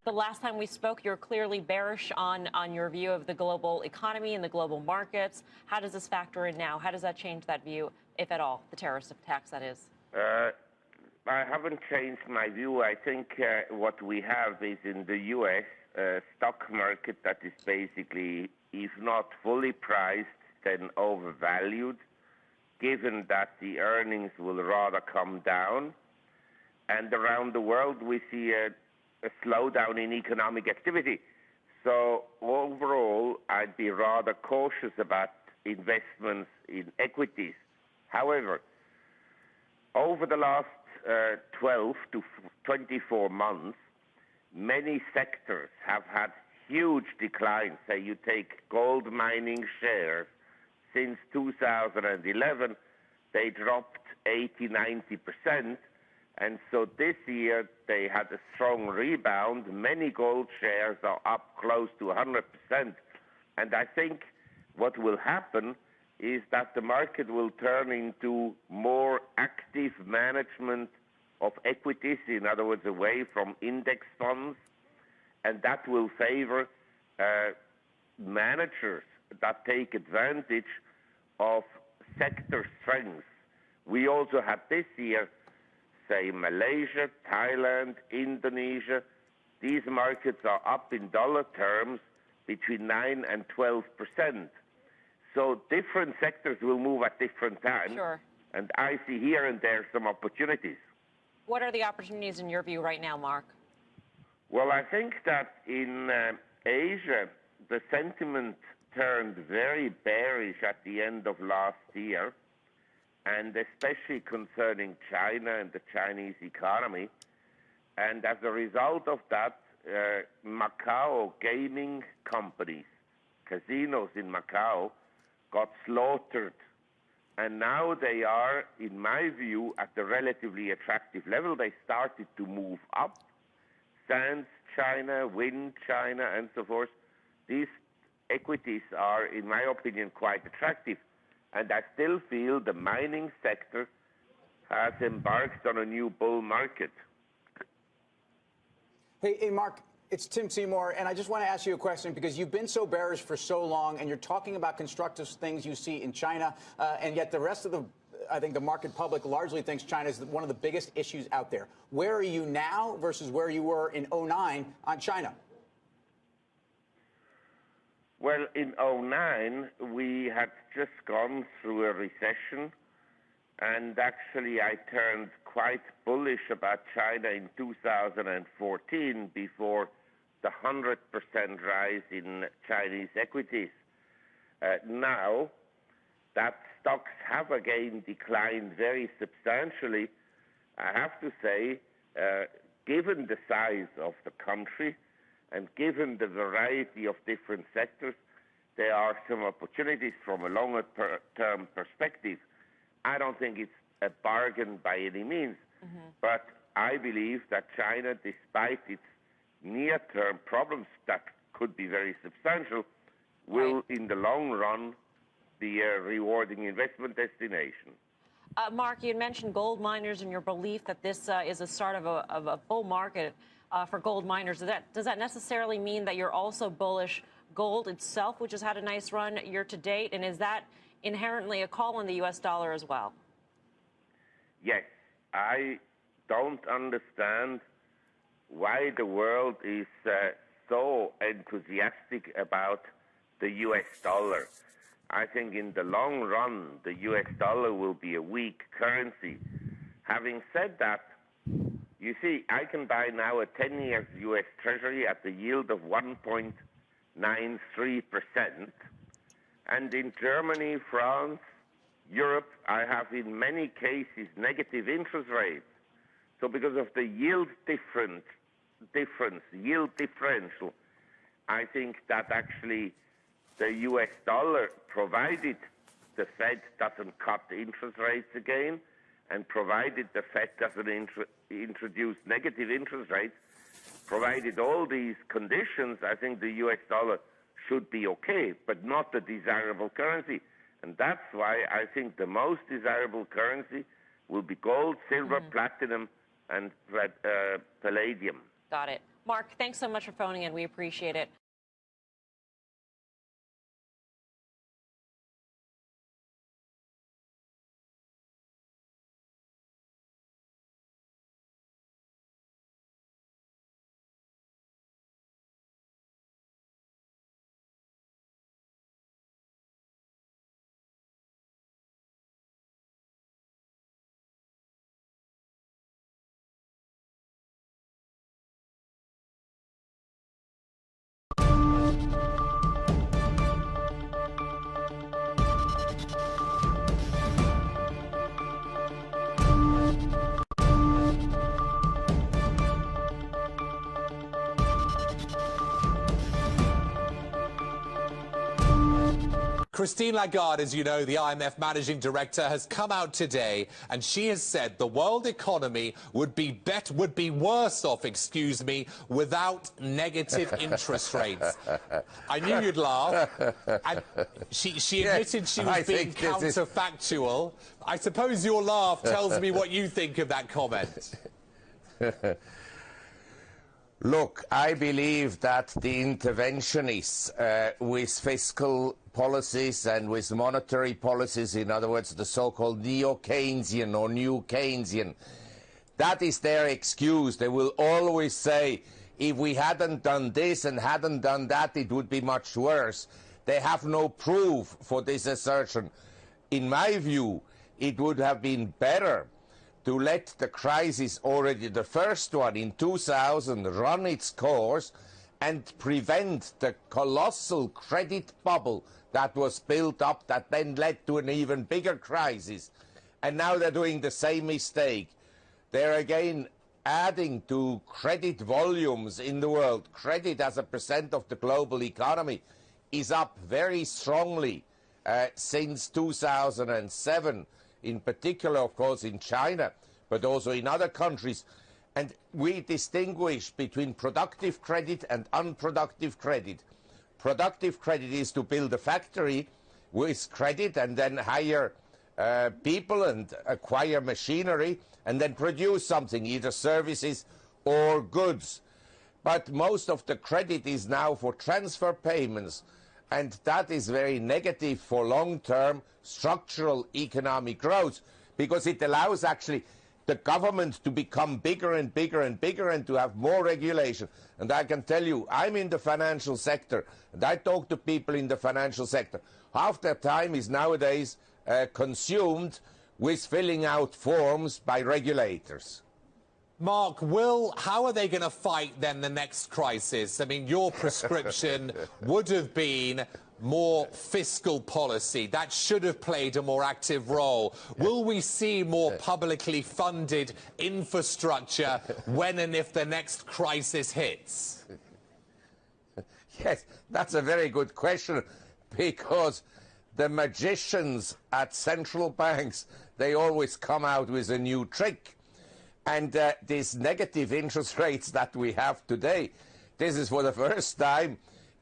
The last time we spoke, you're clearly bearish on your view of the global economy and the global markets. How does this factor in now? How does that change that view, if at all, the terrorist attacks, that is? I haven't changed my view. I think what we have is in the U.S. Stock market that is basically, if not fully priced, then overvalued, given that the earnings will rather come down. And around the world, we see a slowdown in economic activity. So overall, I'd be rather cautious about investments in equities. However, over the last 12 to 24 months, many sectors have had huge declines. Say you take gold mining shares, since 2011, they dropped 80–90%. And so this year, they had a strong rebound. Many gold shares are up close to 100%. And I think what will happen is that the market will turn into more active management of equities, in other words, away from index funds. And that will favor managers that take advantage of sector strengths. We also had this year, say, Malaysia, Thailand, Indonesia. These markets are up in dollar terms between 9 and 12%. So different sectors will move at different times. Sure. And I see here and there some opportunities. What are the opportunities in your view right now, Mark? Well, I think that in Asia, the sentiment turned very bearish at the end of last year, and especially concerning China and the Chinese economy. And as a result of that, Macau gaming companies, casinos in Macau, got slaughtered. And now they are, in my view, at a relatively attractive level. They started to move up. Sands China, Wind China, and so forth. These equities are, in my opinion, quite attractive. And I still feel the mining sector has embarked on a new bull market. Hey, Mark, it's Tim Seymour, and I just want to ask you a question because you've been so bearish for so long, and you're talking about constructive things you see in China, and yet the rest of I think the market public largely thinks China is one of the biggest issues out there. Where are you now versus where you were in 2009 on China? Well, in 2009, we had just gone through a recession, and actually I turned quite bullish about China in 2014 before the 100% rise in Chinese equities. Now that stocks have again declined very substantially, I have to say, given the size of the country, and given the variety of different sectors, there are some opportunities from a longer-term perspective. I don't think it's a bargain by any means, but I believe that China, despite its near-term problems that could be very substantial, will, in the long run, be a rewarding investment destination. Mark, you had mentioned gold miners and your belief that this is a start of a bull market for gold miners. Does that necessarily mean that you're also bullish gold itself, which has had a nice run year to date? And is that inherently a call on the U.S. dollar as well? Yes. I don't understand why the world is so enthusiastic about the U.S. dollar. I think in the long run, the U.S. dollar will be a weak currency. Having said that, you see, I can buy now a 10-year U.S. Treasury at the yield of 1.93%. And in Germany, France, Europe, I have in many cases negative interest rates. So because of the yield differential, I think that actually the U.S. dollar, provided the Fed doesn't cut the interest rates again, and provided the Fed doesn't introduce negative interest rates, provided all these conditions, I think the U.S. dollar should be okay, but not a desirable currency. And that's why I think the most desirable currency will be gold, silver, platinum, and palladium. Got it. Mark, thanks so much for phoning in. We appreciate it. Christine Lagarde, as you know, the IMF managing director, has come out today and she has said the world economy would be worse off, without negative interest rates. I knew you'd laugh. And she admitted she was being counterfactual. I suppose your laugh tells me what you think of that comment. Look, I believe that the interventionists with fiscal policies and with monetary policies, in other words, the so-called neo-Keynesian or new Keynesian, that is their excuse. They will always say, if we hadn't done this and hadn't done that, it would be much worse. They have no proof for this assertion. In my view, it would have been better to let the crisis, already the first one in 2000, run its course and prevent the colossal credit bubble that was built up that then led to an even bigger crisis. And now they're doing the same mistake. They're again adding to credit volumes in the world. Credit as a percent of the global economy is up very strongly since 2007. In particular, of course, in China, but also in other countries. And we distinguish between productive credit and unproductive credit. Productive credit is to build a factory with credit and then hire people and acquire machinery and then produce something, either services or goods. But most of the credit is now for transfer payments, and that is very negative for long-term structural economic growth, because it allows actually the government to become bigger and bigger and bigger and to have more regulation. And I can tell you, I'm in the financial sector, and I talk to people in the financial sector. Half their time is nowadays consumed with filling out forms by regulators. Mark, how are they going to fight then the next crisis? I mean, your prescription would have been more fiscal policy. That should have played a more active role. Will we see more publicly funded infrastructure when and if the next crisis hits? Yes, that's a very good question, because the magicians at central banks, they always come out with a new trick. And these negative interest rates that we have today, this is for the first time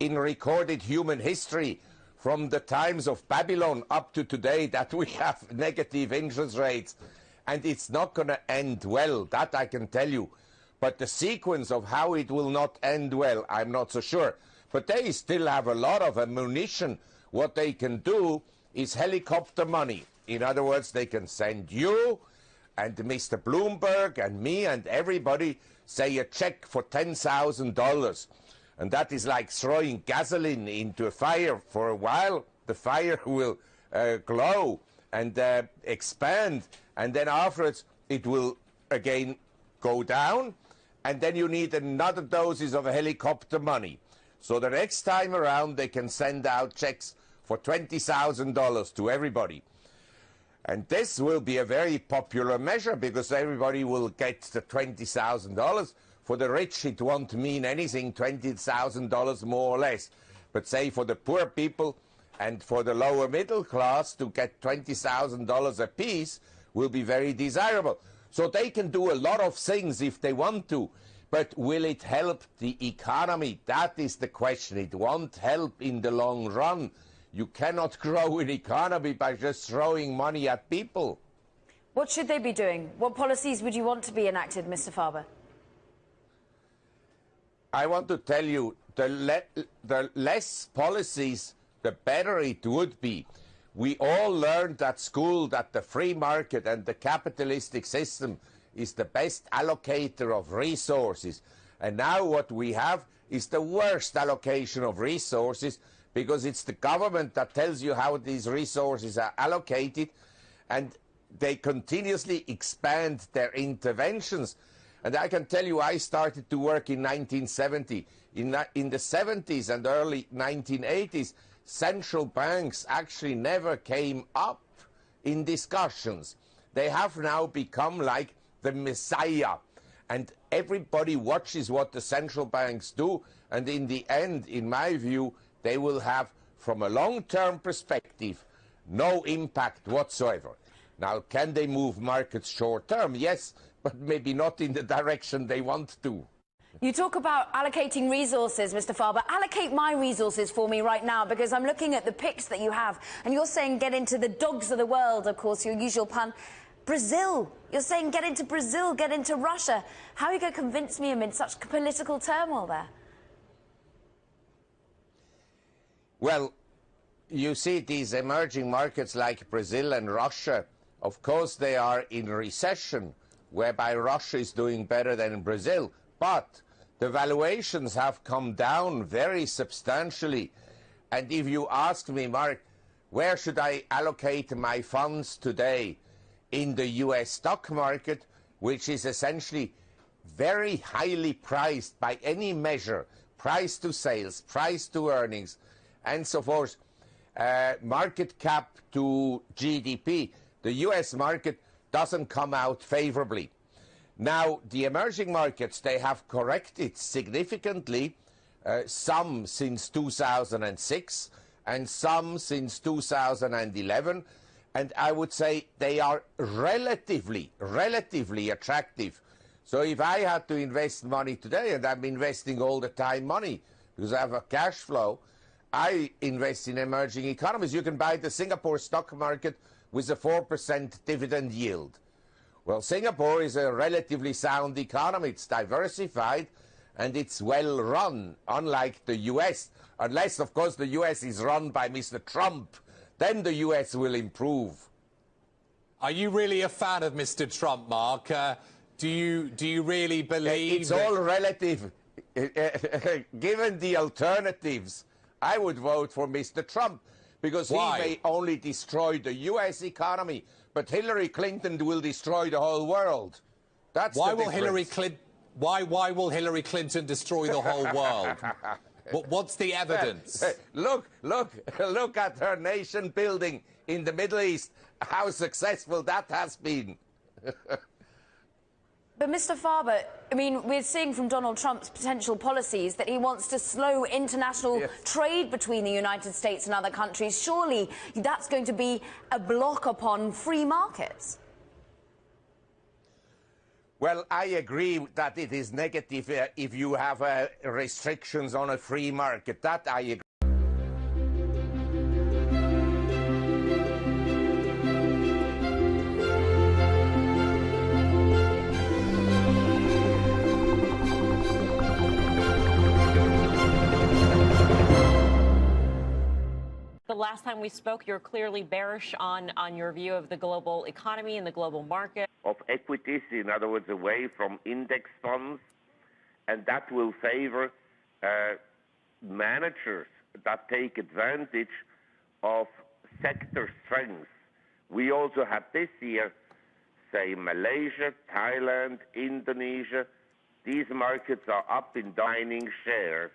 in recorded human history, from the times of Babylon up to today, that we have negative interest rates. And it's not going to end well, that I can tell you. But the sequence of how it will not end well, I'm not so sure. But they still have a lot of ammunition. What they can do is helicopter money. In other words, they can send you and Mr. Bloomberg and me and everybody, say, a check for $10,000. And that is like throwing gasoline into a fire. For a while, the fire will glow and expand. And then afterwards, it will again go down. And then you need another doses of helicopter money. So the next time around, they can send out checks for $20,000 to everybody. And this will be a very popular measure, because everybody will get the $20,000. For the rich, it won't mean anything, $20,000 more or less. But say for the poor people and for the lower middle class, to get $20,000 apiece will be very desirable. So they can do a lot of things if they want to. But will it help the economy? That is the question. It won't help in the long run. You cannot grow an economy by just throwing money at people. What should they be doing? What policies would you want to be enacted, Mr. Faber? I want to tell you, the less policies, the better it would be. We all learned at school that the free market and the capitalistic system is the best allocator of resources. And now what we have is the worst allocation of resources, because it's the government that tells you how these resources are allocated, and they continuously expand their interventions. And I can tell you, I started to work in 1970. In the 70s and early 1980s, central banks actually never came up in discussions. They have now become like the messiah, and everybody watches what the central banks do, and in the end, in my view, they will have, from a long-term perspective, no impact whatsoever. Now, can they move markets short-term? Yes, but maybe not in the direction they want to. You talk about allocating resources, Mr. Faber. Allocate my resources for me right now, because I'm looking at the picks that you have, and you're saying get into the dogs of the world, of course, your usual pun. Brazil. You're saying get into Brazil, get into Russia. How are you going to convince me amid such political turmoil there? Well, you see, these emerging markets like Brazil and Russia, of course they are in recession, whereby Russia is doing better than Brazil, but the valuations have come down very substantially. And if you ask me, Mark, where should I allocate my funds today? In the US stock market, which is essentially very highly priced by any measure, price to sales, price to earnings, and so forth, market cap to GDP, the US market doesn't come out favorably. Now, the emerging markets, they have corrected significantly, some since 2006 and some since 2011. And I would say they are relatively attractive. So if I had to invest money today, and I'm investing all the time money because I have a cash flow, I invest in emerging economies. You can buy the Singapore stock market with a 4% dividend yield. Well, Singapore is a relatively sound economy. It's diversified and it's well run, unlike the US. Unless, of course, the US is run by Mr. Trump. Then the US will improve. Are you really a fan of Mr. Trump, Mark? Do you really believe it's all relative? Given the alternatives, I would vote for Mr. Trump, because Why? he may only destroy the US economy, but Hillary Clinton will destroy the whole world. That's why the will difference. Why will Hillary Clinton destroy the whole world? What's the evidence? Look at her nation building in the Middle East, how successful that has been. But Mr. Faber, I mean, we're seeing from Donald Trump's potential policies that he wants to slow international trade between the United States and other countries. Surely that's going to be a block upon free markets. Well, I agree that it is negative if you have restrictions on a free market. That I agree. The last time we spoke, you're clearly bearish on your view of the global economy and the global market. Of equities, in other words, away from index funds, and that will favor managers that take advantage of sector strengths. We also had this year, say, Malaysia, Thailand, Indonesia. These markets are up in dining shares.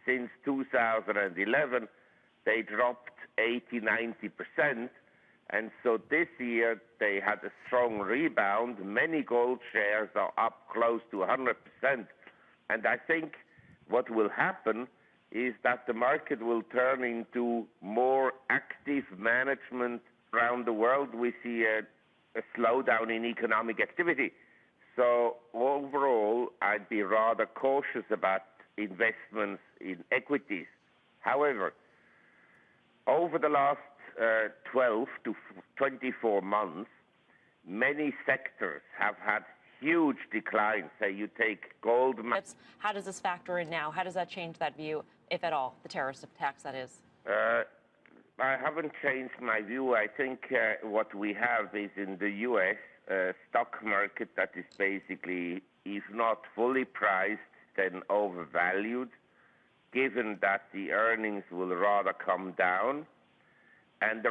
Since 2011, they dropped 80–90%. And so this year, they had a strong rebound. Many gold shares are up close to 100%. And I think what will happen is that the market will turn into more active management around the world. We see a slowdown in economic activity. So overall, I'd be rather cautious about investments in equities. However, over the last 12 to 24 months, many sectors have had huge decline. Say you take gold. How does this factor in now? How does that change that view, if at all, the terrorist attacks, that is? I haven't changed my view. I think what we have is in the U.S. Stock market that is basically, if not fully priced, then overvalued, given that the earnings will rather come down. And the